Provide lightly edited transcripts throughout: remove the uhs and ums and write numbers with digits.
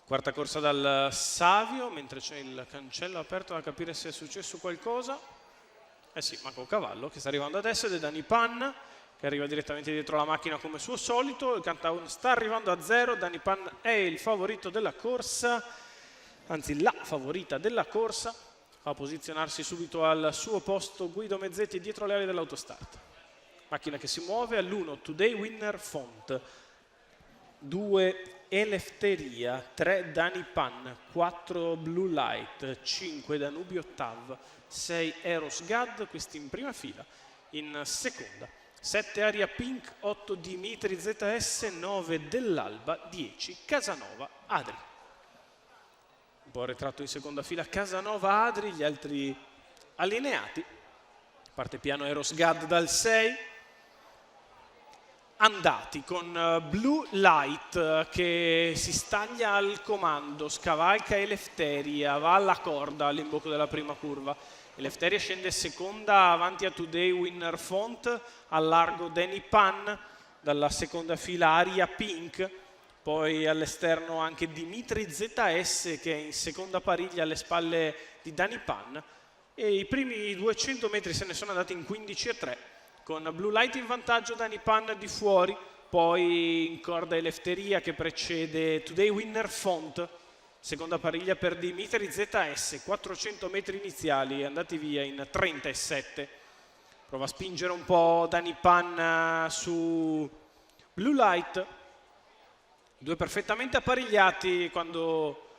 Quarta corsa dal Savio, mentre c'è il cancello aperto da capire se è successo qualcosa. Eh sì, manca un cavallo che sta arrivando adesso ed è Danny Pan, che arriva direttamente dietro la macchina come suo solito. Il countdown sta arrivando a 0, Danny Pan è il favorito della corsa, anzi la favorita della corsa. Fa posizionarsi subito al suo posto Guido Mezzetti dietro le ali dell'autostart. Macchina che si muove all'1 Today Winner Font, 2 Eleftheria, 3 Danny Pan, 4 Blue Light, 5 Danubio Tav, 6 Eros Gad, questi in prima fila. In seconda 7 Aria Pink, 8 Dimitri ZS, 9 Dell'Alba, 10 Casanova Adri. Un po' ritratto in seconda fila Casanova Adri, gli altri allineati. Parte piano Eros Gad dal 6. Andati con Blue Light che si staglia al comando, scavalca Eleftheria, va alla corda all'imbocco della prima curva. Eleftheria scende seconda avanti a Today Winner Font, al largo Danny Pan, dalla seconda fila Aria Pink, poi all'esterno anche Dimitri ZS che è in seconda pariglia alle spalle di Danny Pan, e i primi 200 metri se ne sono andati in 15:3. Con Blue Light in vantaggio, Danny Pan di fuori, poi in corda Eleftheria che precede Today Winner Font, seconda pariglia per Dimitri ZS, 400 metri iniziali andati via in 37. Prova a spingere un po' Danny Pan su Blue Light, due perfettamente apparigliati. Quando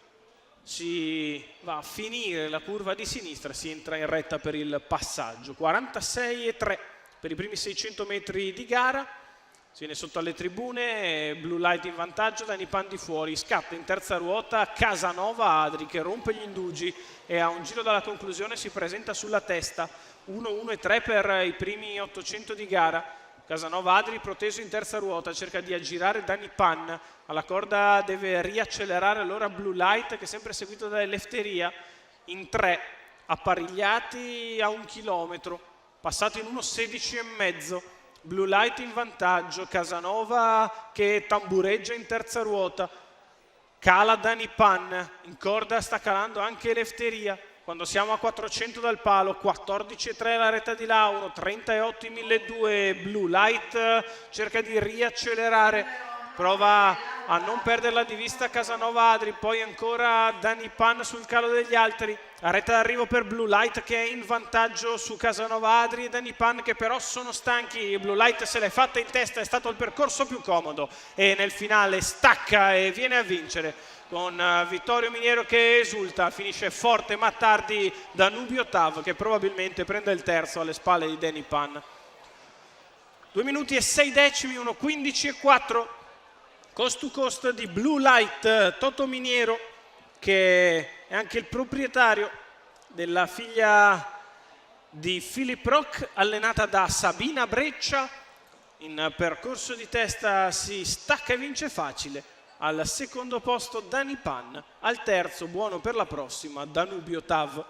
si va a finire la curva di sinistra si entra in retta per il passaggio. 46,3 per i primi 600 metri di gara, si viene sotto alle tribune, Blue Light in vantaggio, Danny Pan di fuori, scatta in terza ruota Casanova Adri che rompe gli indugi e a un giro dalla conclusione si presenta sulla testa. 1-1-3 per i primi 800 di gara. Casanova Adri proteso in terza ruota, cerca di aggirare Danny Pan, alla corda deve riaccelerare allora Blue Light che è sempre seguito da Eleftheria, in 3 apparigliati a 1 chilometro. Passato in 1:16,5, Blue Light in vantaggio, Casanova che tambureggia in terza ruota, cala Danny Pan, in corda sta calando anche Eleftheria. Quando siamo a 400 dal palo, 14,3 la retta di Launo, 38 in 1.200, Blue Light cerca di riaccelerare, prova a non perderla di vista Casanova Adri, poi ancora Danny Pan sul calo degli altri, la retta d'arrivo per Blue Light che è in vantaggio su Casanova Adri e Danny Pan che però sono stanchi. Blue Light se l'è fatta in testa, è stato il percorso più comodo e nel finale stacca e viene a vincere con Vittorio Miniero che esulta, finisce forte ma tardi Danubio Tav che probabilmente prende il terzo alle spalle di Danny Pan. 2 minuti e 6 decimi, 1:15,4. Cost to cost di Blue Light, Toto Miniero che è anche il proprietario della figlia di Philip Rock allenata da Sabina Breccia. In percorso di testa si stacca e vince facile. Al secondo posto Danny Pan, al terzo buono per la prossima Danubio Tav.